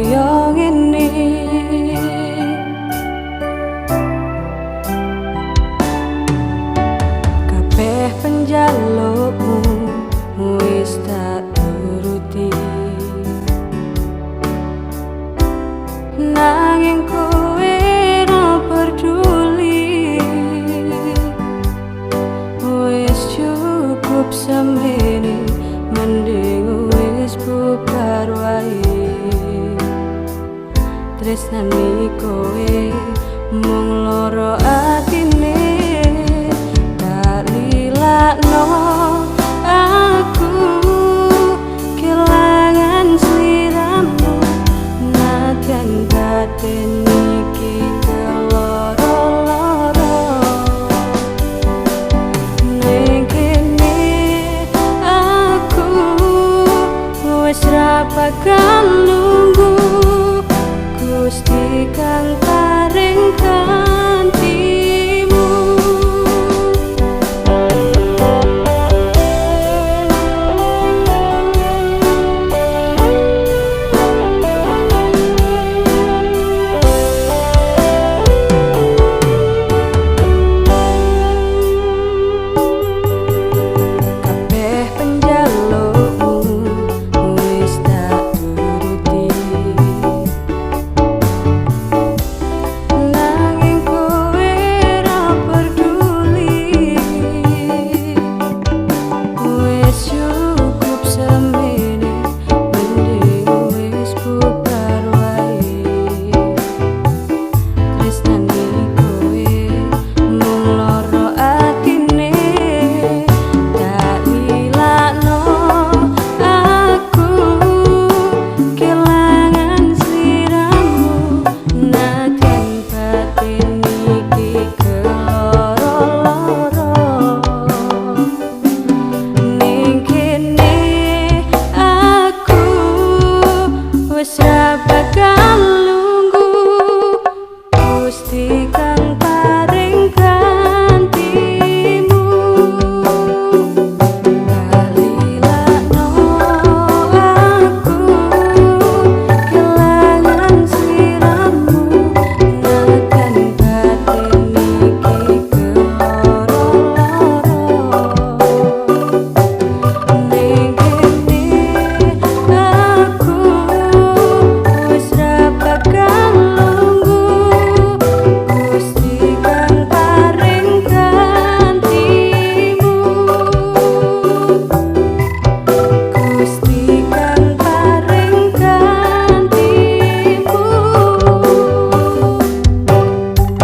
koyo ngene. Kabeh penjalukmu wis tak turuti, nanging kowe ora peduli. Wis cukup semene, mending wis bubar wae. Tresnani kowe mung loro atine, tak lilakno aku kelangan sliramu. Nadyan batin iki keloro-loro, ning kene aku wis ra bakal nunggu Gusti kang paring gantimu. Kabeh penjalukmu wis tak turuti, nanging kowe ora peduli. Wis cukup semene, mending wis bubar wae. Tresnani kowe mung loro atine, tak lilakno aku kelangan sliramu. Nadyan batin iki keloro-loro, ning kene aku wis ra bakal